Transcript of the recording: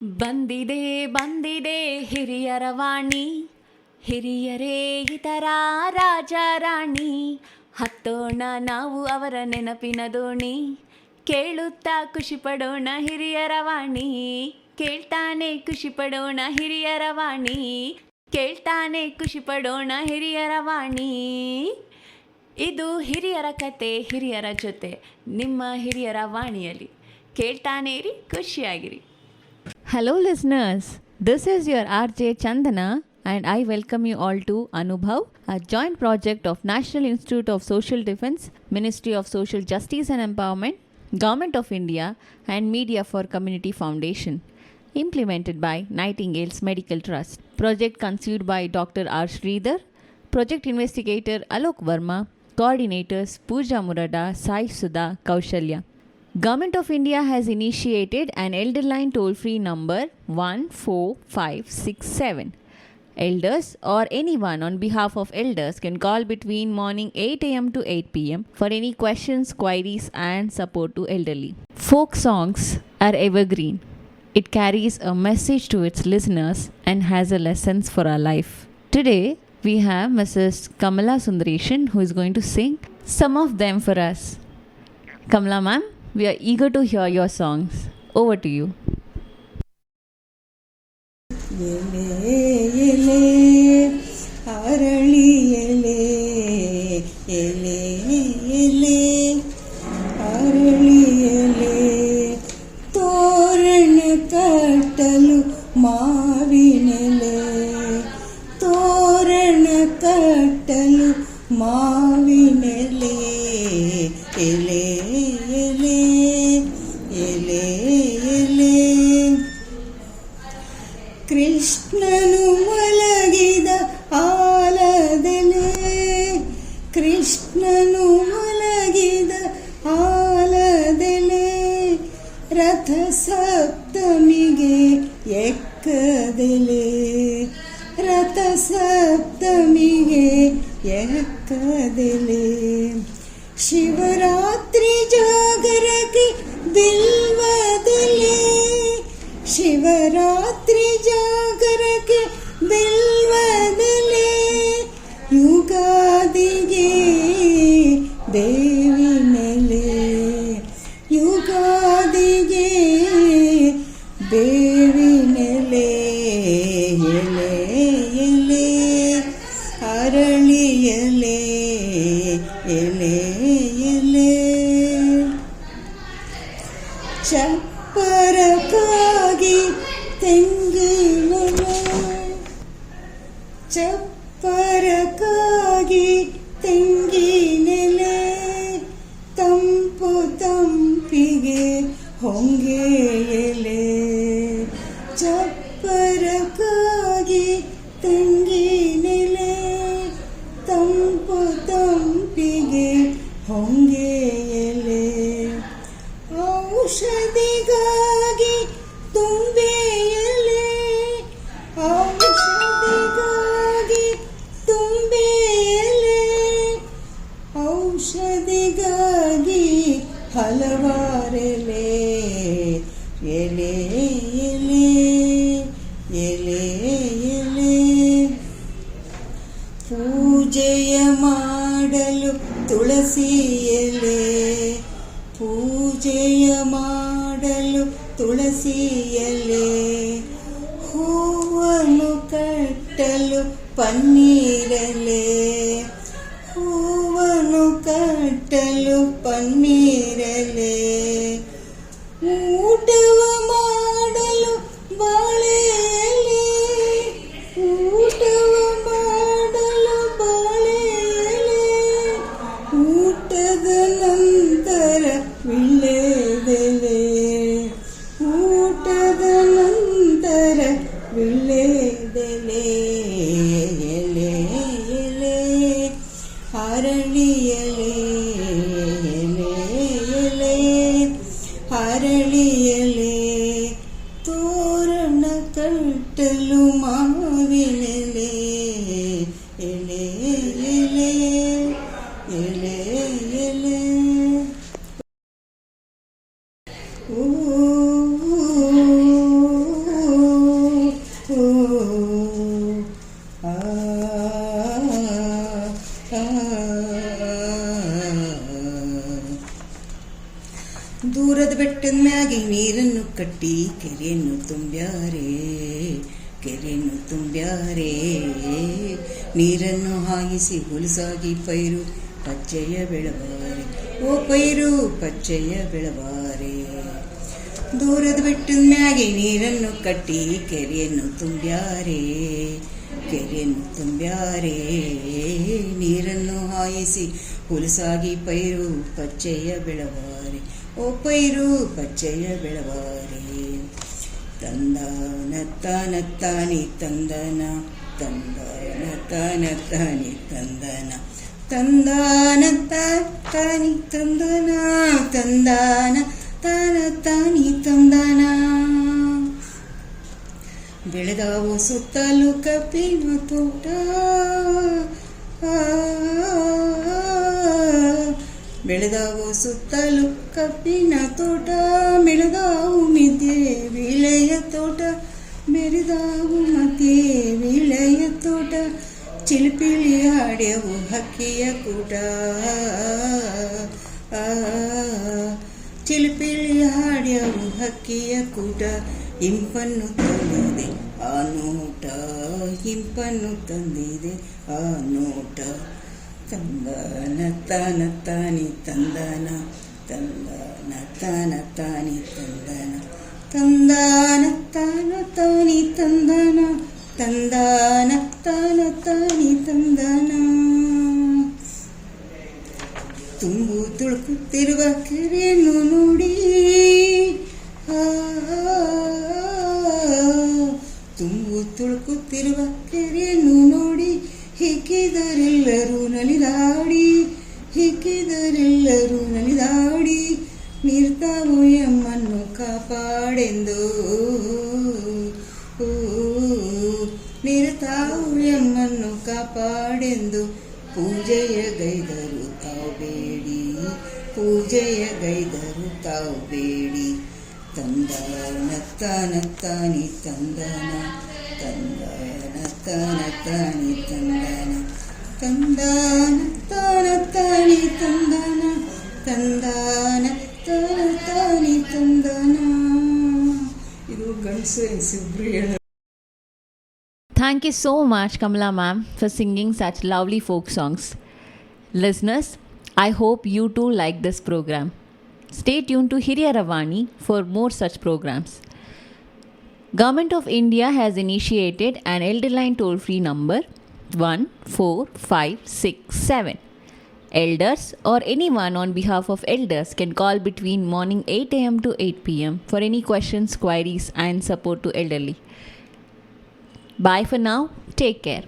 ಬಂದಿದೆ ಬಂದಿದೆ ಹಿರಿಯರ ವಾಣಿ, ಹಿರಿಯರೇ ಇತರ ರಾಜ ರಾಣಿ. ಹತ್ತೋಣ ನಾವು ಅವರ ನೆನಪಿನ ದೋಣಿ, ಕೇಳುತ್ತಾ ಖುಷಿ ಪಡೋಣ ಹಿರಿಯರ ವಾಣಿ. ಕೇಳ್ತಾನೆ ಖುಷಿ ಪಡೋಣ ಹಿರಿಯರ ವಾಣಿ, ಕೇಳ್ತಾನೆ ಖುಷಿ ಪಡೋಣ ಹಿರಿಯರ ವಾಣಿ. ಇದು ಹಿರಿಯರ ಕತೆ ಹಿರಿಯರ ಜೊತೆ, ನಿಮ್ಮ ಹಿರಿಯರ ವಾಣಿಯಲ್ಲಿ. ಕೇಳ್ತಾನೆ ಇರಿ, ಖುಷಿಯಾಗಿರಿ. Hello listeners, this is your RJ Chandana and I welcome you all to Anubhav, a joint project of National Institute of Social Defence, Ministry of Social Justice and Empowerment, Government of India and Media for Community Foundation, implemented by Nightingale's Medical Trust. Project conceived by Dr. R. Sridhar, Project Investigator Alok Verma, Coordinators Pooja Murada, Sai Sudha, Kaushalya. Government of India has initiated an elder line toll-free number 14567. Elders or anyone on behalf of elders can call between morning 8 a.m. to 8 p.m. for any questions, queries and support to elderly. Folk songs are evergreen. It carries a message to its listeners and has a lessons for our life. Today we have Mrs. Kamala Sundareshan who is going to sing some of them for us. Kamala ma'am, we are eager to hear your songs. Over to you. ಎಲೆ ಎಲೆ ಅರಳಿ ಎಲೆ ಎಲೆ ಎಲೆ ಅರಳಿ ಎಲೆ ತೋರಣ ಕಟ್ಟಲು ಮಾವಿನೆಲೆ ತೋರಣ ಕಟ್ಟಲು ಮಾವಿನೆಲೆ ಎಲೆ ಎಲೆ ಎಲೆ ಎಲೆ ಕೃಷ್ಣನು ಮಲಗಿದ ಆಲದೆಲೆ ಕೃಷ್ಣನು ಮಲಗಿದ ಆಲದೆಲೆ ರಥ ಸಪ್ತಮಿಗೆ ಎಕ್ಕದೆಲೆ ರಥ ಸಪ್ತಮಿಗೆ ಎಕ್ಕದೆಲೆ ಶಿವರಾತ್ರಿ ಜಾಗರಕ್ಕೆ ಬಿಲ್ವದೆಲೆ ಶಿವರಾತ್ರಿ ಜಾಗರಕ್ಕೆ ಬಿಲ್ವದೆಲೆ ಯುಗಾದಿಗೆ ಬೇವಿನೆಲೆ ಯುಗಾದಿಗೆ ಬೇವಿನೆಲೆ ಎಲೆ ಎಲೆ ಅರಳಿ ಎಲೆ ಎಲೆ ಎಲೆ ಚಪ್ಪರಕ್ಕಾಗಿ ತೆಂಗಿನೆಲೆ ಚಪ್ಪರಕ್ಕಾಗಿ ತೆಂಗಿನೆಲೆ ತಂಪು ತಂಪಿಗೆ ಹೊಂಗೆ ಎಲೆ ಚಪ್ಪರಕ್ಕಾಗಿ ತೆಂಗಿನೆಲೆ ತಂಪು ತಂಪಿಗೆ ಹೊಂಗೆ ಎಲೆ ಔಷಧಿಗಾಗಿ ತುಂಬೆ ಎಲೆ ಔಷಧಿಗಾಗಿ ತುಂಬೆ ಎಲೆ ಔಷಧಿಗಾಗಿ ಹಲವಾರೆಲೆ ಎಲೆ ಎಲೆ ಎಲೆ ಎಲೆ ಪೂಜೆಯ ಮಾಡಲು ತುಳಸಿ ಎಲೆ ಪೂಜೆಯ ಮಾಡಲು ತುಳಸಿ ಎಲೆ ಹೂವನ್ನು ಕಟ್ಟಲು ಪನ್ನೀರೆಲೆ ಹೂವನ್ನು ಕಟ್ಟಲು ಪನ್ನೀರೆಲೆ ಊಟವ ಮಾಡಲು ಬಾಳೆ ಎಲೆ ಊಟವ ಮಾಡಲು ಬಾಳೆ ಎಲೆ ಊಟದ ನಂತರ ವಿಳ್ಳೆದೆಲೆ ಊಟದ ನಂತರ ವಿಳ್ಳೆದೆಲೆ ಎಲೆ ಎಲೆ ಅರಳಿ ಎಲೆ ಎಲೆ ಎಲೆ ಅರಳಿ ಎಲೆ ತೋರಣ ಕಟ್ಟಲು ಮಾವಿನೆಲೆ ಎಲೆ ಎಲೆ ಎಲೆ ಎಲೆ ಕಟ್ಟಿ ಕೆರೆಯನ್ನು ತುಂಬ್ಯಾರೆ, ಕೆರೆಯನ್ನು ತುಂಬ್ಯಾರೆ. ನೀರನ್ನು ಹಾಯಿಸಿ ಹುಲಸಾಗಿ ಪೈರು ಪಚ್ಚೆಯ ಬೆಳವಾರೆ, ಓ ಪೈರು ಪಚ್ಚೆಯ ಬೆಳವಾರೆ. ದೂರದ ಬೆಟ್ಟದ ಮ್ಯಾಗೆ ನೀರನ್ನು ಕಟ್ಟಿ ಕೆರೆಯನ್ನು ತುಂಬ್ಯಾರೆ, ಕೆರೆಯನ್ನು ತುಂಬ್ಯಾರೆ. ನೀರನ್ನು ಹಾಯಿಸಿ ಹುಲಸಾಗಿ ಪೈರು ಪಚ್ಚೆಯ ಬೆಳವಾರೆ, ಓ ಪೈರು ಪಚ್ಚೆಯ ಬೆಳವಾರೆ. ತಂದಾನ ತಾನ ತಾನಿ ತಂದನ, ತಂದಾನ ತಾನ ತಾನಿ ತಂದನ, ತಂದಾನ ತಾನಿ ತಂದನ, ತಂದಾನ ತಾನ ತಾನಿ ತಂದನ. ಬೆಳೆದಾವು ಸುತ್ತಲೂ ಕಬ್ಬಿನ ತೋಟ, ಬೆಳೆದಾವು ಸುತ್ತಲೂ ಕಬ್ಬಿನ ತೋಟ. ಮೆಳೆದಾವು ಮಿದ್ದೆ ವಿಳೆಯ ತೋಟ, ಮೆರೆದಾವು ಮಧ್ಯೆ ವಿಳೆಯ ತೋಟ. ಚಿಲಿಪಿಲಿ ಹಾಡ್ಯವು ಹಕ್ಕಿಯ ಕೂಟ, ಚಿಲಿಪಿಲಿ ಹಾಡ್ಯವು ಹಕ್ಕಿಯ ಕೂಟ. ಇಂಪನ್ನು ತಂದಿದೆ ಆ ನೋಟ, ಇಂಪನ್ನು ತಂದಿದೆ ಆ ನೋಟ. ತಂದನ ತಾನ ತಾನಿ ತಂದನ, ತಂದನ ತಾನ ತಾನಿ ತಂದನ, ತಂದಾನ ತಾನ ತಾನಿ ತಂದನ, ತಂದಾನ ತಾನ ತಾನಿ ತಂದನ. ತುಂಬು ತುಳುಕುತ್ತಿರುವ ಕೆರೆಯನ್ನು ನೋಡಿ, ತುಂಬು ತುಳುಕುತ್ತಿರುವ ಕೆರೆಯನ್ನು ನೋಡಿ. ಹಿಕ್ಕಿದರೆಲ್ಲರೂ ನಲಿದಾಡಿ, ಹಿಕ್ಕಿದರೆಲ್ಲರೂ ನಲಿದಾಡಿ. ನೀರ್ತಾವು ಎಮ್ಮನ್ನು ಕಾಪಾಡೆಂದು, ನೀರ್ತಾವು ಎಮ್ಮನ್ನು ಕಾಪಾಡೆಂದು. ಪೂಜೆಯ ಗೈದರು ತಾವು ಬೇಡಿ, ಪೂಜೆಯ ಗೈದರು ತಾವು ಬೇಡಿ. ತಂದಾನ ತಾನ ತಾನಿ ತಂದನ, ತಂದಾನ ತಾನ ತಾನಿ ತಂದನ, ತಂದಾನ ತಾನ ತಾನಿ ತಂದನ, ತಂದಾನ ತಾನ ತಾನಿ ತಂದನ. ಇದು ಗಂಡಸು ಹೆಂಗಸಿಬ್ರು ಹೇಳ. Thank you so much, Kamala ma'am, for singing such lovely folk songs. Listeners, I hope you too like this program. Stay tuned to Hiriyaravani for more such programs. Government of India has initiated an elder line toll-free number 14567. Elders or anyone on behalf of elders can call between morning 8 a.m. to 8 p.m. for any questions, queries and support to elderly. Bye for now. Take care.